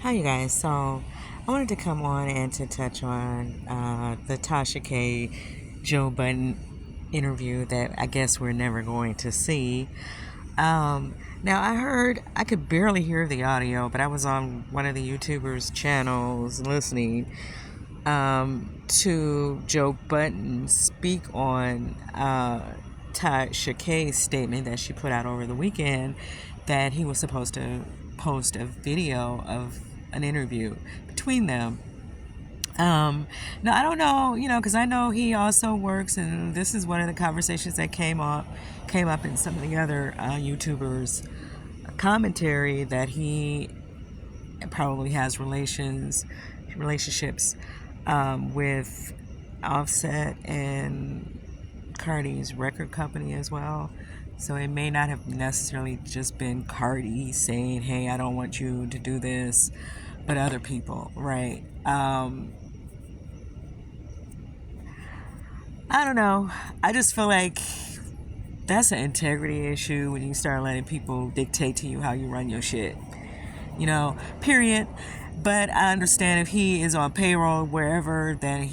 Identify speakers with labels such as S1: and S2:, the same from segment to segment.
S1: Hi, you guys. So, I wanted to come on and to touch on the Tasha K. Joe Budden interview that I guess we're never going to see. Now, I heard, I could barely hear the audio, but I was on one of the YouTubers' channels listening to Joe Budden speak on Tasha K's statement that she put out over the weekend that he was supposed to post a video of an interview between them. Now I don't know, because I know he also works, and this is one of the conversations that came up in some of the other YouTubers' commentary, that he probably has relationships with Offset and Cardi's record company as well. So it may not have necessarily just been Cardi saying, "Hey, I don't want you to do this," but other people, right? I don't know. I just feel like that's an integrity issue when you start letting people dictate to you how you run your shit. Period. But I understand if he is on payroll wherever, then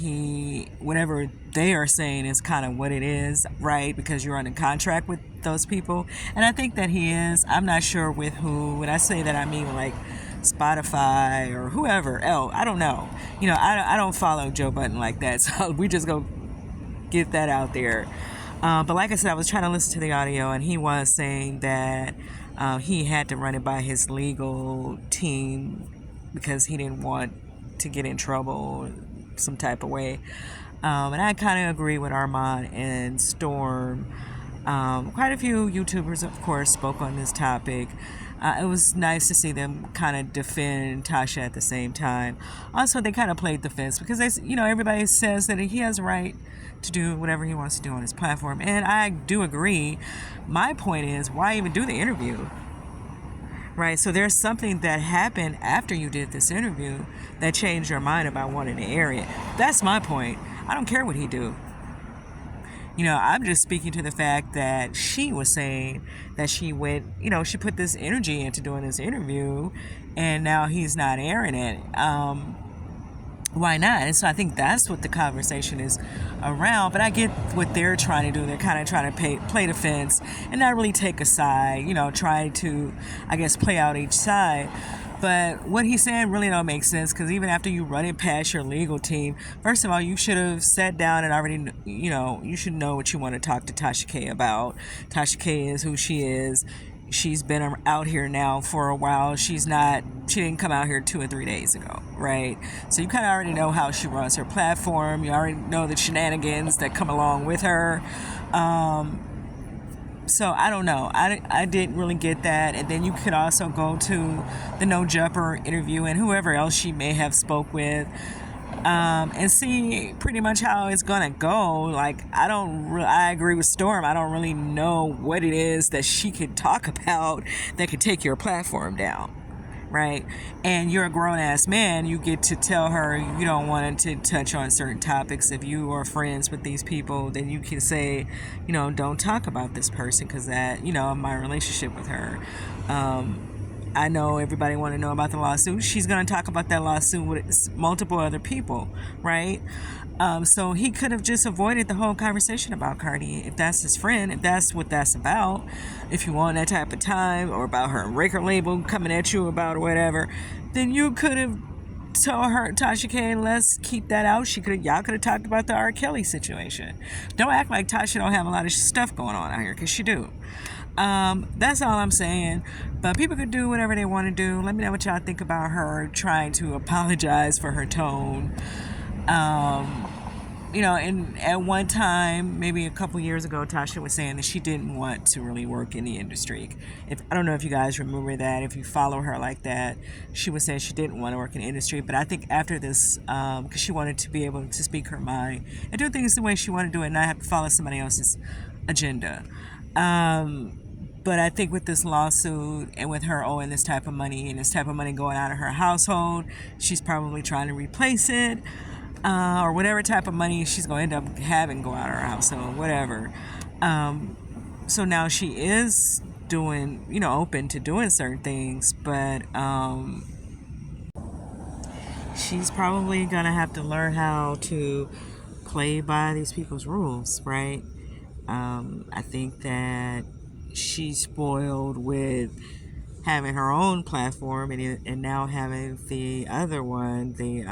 S1: whatever they are saying is kind of what it is, right? Because you're under contract with those people. And I think that he is. I'm not sure with who. When I say that, I mean like Spotify or whoever else. I don't know. I don't follow Joe Budden like that. So we just go get that out there. But like I said, I was trying to listen to the audio, and he was saying that he had to run it by his legal team because he didn't want to get in trouble some type of way. And I kind of agree with Armand and Storm. Quite a few YouTubers, of course, spoke on this topic. It was nice to see them kind of defend Tasha at the same time. Also, they kind of played the fence because everybody says that he has a right to do whatever he wants to do on his platform, and I do agree. My point is, why even do the interview? Right, so there's something that happened after you did this interview that changed your mind about wanting to air it. That's my point. I don't care what he do. I'm just speaking to the fact that she was saying that she went, she put this energy into doing this interview, and now he's not airing it. Why not? And so I think that's what the conversation is around. But I get what they're trying to do. They're kind of trying to play the fence and not really take a side, try to, I guess, play out each side. But what he's saying really don't make sense, because even after you run it past your legal team, first of all, you should have sat down and already, you should know what you want to talk to Tasha K about. Tasha K is who she is. She's been out here now for a while. She didn't come out here 2 or 3 days ago, right? So you kind of already know how she runs her platform. You already know the shenanigans that come along with her. So I don't know. I didn't really get that. And then you could also go to the No Jumper interview and whoever else she may have spoke with, and see pretty much how it's gonna go. Like, I agree with Storm. I don't really know what it is that she could talk about that could take your platform down, right? And you're a grown-ass man. You get to tell her you don't want to touch on certain topics. If you are friends with these people, then you can say, don't talk about this person because that, my relationship with her. I know everybody want to know about the lawsuit. She's going to talk about that lawsuit with multiple other people, right? So he could have just avoided the whole conversation about Cardi if that's his friend, if that's what that's about. If you want that type of time, or about her record label coming at you about or whatever, then you could have told her, Tasha K, let's keep that out. Y'all could have talked about the R. Kelly situation. Don't act like Tasha don't have a lot of stuff going on out here, because she do. That's all I'm saying. But people could do whatever they want to do. Let me know what y'all think about her trying to apologize for her tone. And at one time, maybe a couple years ago, Tasha was saying that she didn't want to really work in the industry. I don't know if you guys remember that, if you follow her like that, she was saying she didn't want to work in the industry. But I think after this, because she wanted to be able to speak her mind and do things the way she wanted to do it, and not have to follow somebody else's agenda. But I think with this lawsuit and with her owing this type of money and this type of money going out of her household, she's probably trying to replace it, or whatever type of money she's going to end up having go out of her household, whatever. So now she is doing, open to doing certain things, but she's probably gonna have to learn how to play by these people's rules, right? I think that she's spoiled with having her own platform and now having the other one, the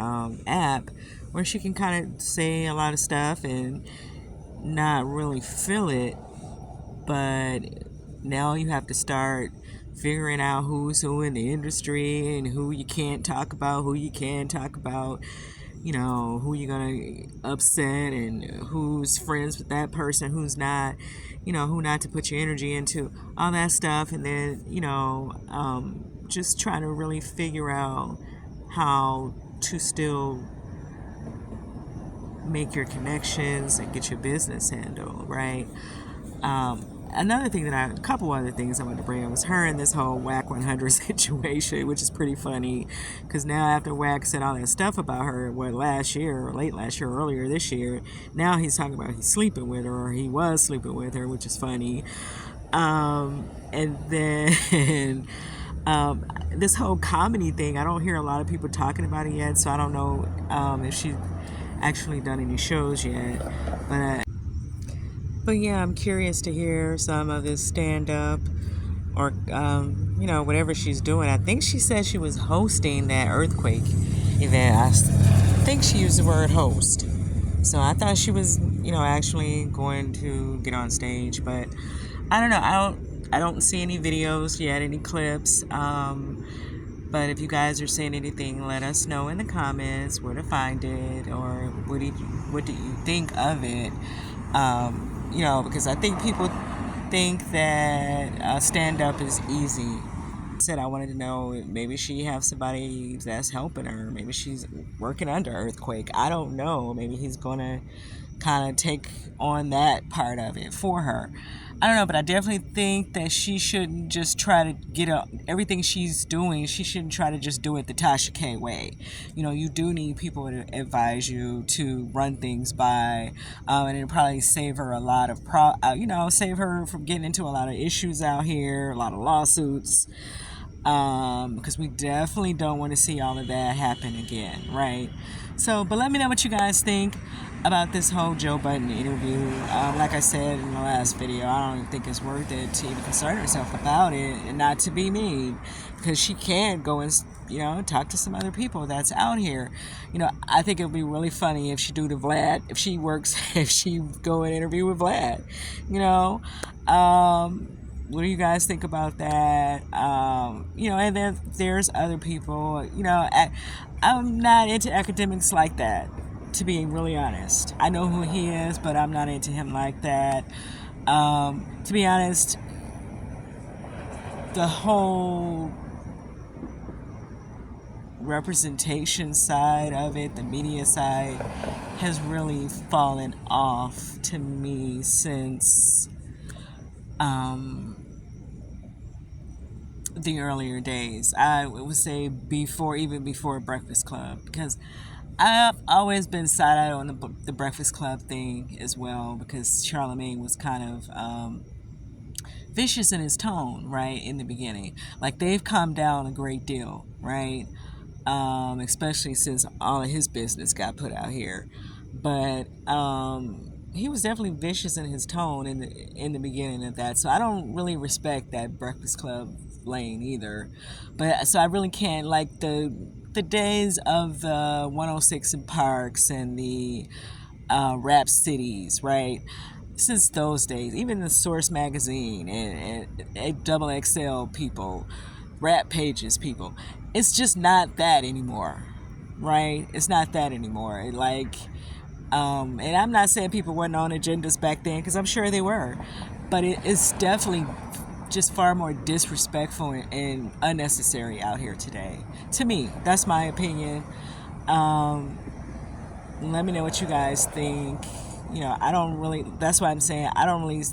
S1: app, where she can kind of say a lot of stuff and not really feel it. But now you have to start figuring out who's who in the industry and who you can't talk about, who you can talk about, you know, who you're gonna upset and who's friends with that person, who's not, you know, who not to put your energy into, all that stuff. And then, you know, just trying to really figure out how to still make your connections and get your business handled, right? Another thing a couple other things I wanted to bring up was her and this whole Whack 100 situation, which is pretty funny because now after Whack said all that stuff about her, last year, or late last year, or earlier this year, now he's talking about he's sleeping with her, or he was sleeping with her, which is funny. And then this whole comedy thing, I don't hear a lot of people talking about it yet, so I don't know if she's actually done any shows yet. But yeah, I'm curious to hear some of this stand up or, you know, whatever she's doing. I think she said she was hosting that earthquake event. I think she used the word host. So I thought she was, you know, actually going to get on stage. But I don't know. I don't see any videos yet, any clips. But if you guys are seeing anything, let us know in the comments where to find it or what do you think of it. You know, because I think people think that stand-up is easy. Said I wanted to know if maybe she have somebody that's helping her. Maybe she's working under earthquake. I don't know. Maybe he's gonna kind of take on that part of it for her. I don't know, but I definitely think that she shouldn't just try to get everything she's doing. She shouldn't try to just do it the Tasha K way. You know, you do need people to advise you to run things by, and it'll probably save her a lot of you know, save her from getting into a lot of issues out here, a lot of lawsuits. Because we definitely don't want to see all of that happen again, right? So, but let me know what you guys think about this whole Joe Budden interview. Like I said in the last video, I don't even think it's worth it to even concern herself about it, and not to be mean, because she can go and, you know, talk to some other people that's out here. You know, I think it would be really funny if she do the Vlad, if she go and interview with Vlad, you know. What do you guys think about that? You know, and then there's other people, you know, I'm not into academics like that, to be really honest. I know who he is, but I'm not into him like that. To be honest, the whole representation side of it, the media side, has really fallen off to me since the earlier days. I would say even before Breakfast Club, because I've always been side-eyed on the Breakfast Club thing as well, because Charlemagne was kind of vicious in his tone, right, in the beginning. Like, they've calmed down a great deal, right? Especially since all of his business got put out here. But he was definitely vicious in his tone in the beginning of that. So I don't really respect that Breakfast Club lane either. But so I really can't, like, the days of the 106 in Parks and the Rap Cities, right? Since those days, even the Source magazine and double XL people, Rap Pages people, it's just not that anymore, right? It's not that anymore. And I'm not saying people weren't on agendas back then, because I'm sure they were, but it's definitely just far more disrespectful and unnecessary out here today. To me, that's my opinion. Let me know what you guys think. You know, that's why I'm saying I don't really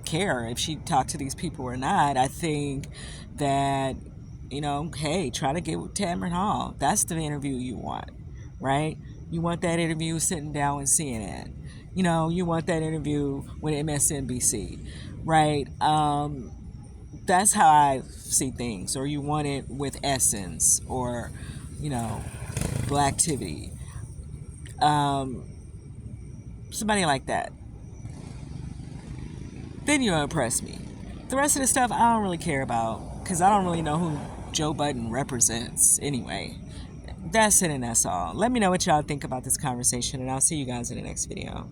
S1: care if she talked to these people or not. I think that, you know, hey, try to get with Tamron Hall. That's the interview you want, right? You want that interview sitting down with CNN. You know, you want that interview with MSNBC, right? That's how I see things. Or you want it with Essence, or, you know, political activity. Somebody like that. Then you'll impress me. The rest of the stuff I don't really care about because I don't really know who Joe Budden represents anyway. That's it and that's all. Let me know what y'all think about this conversation, and I'll see you guys in the next video.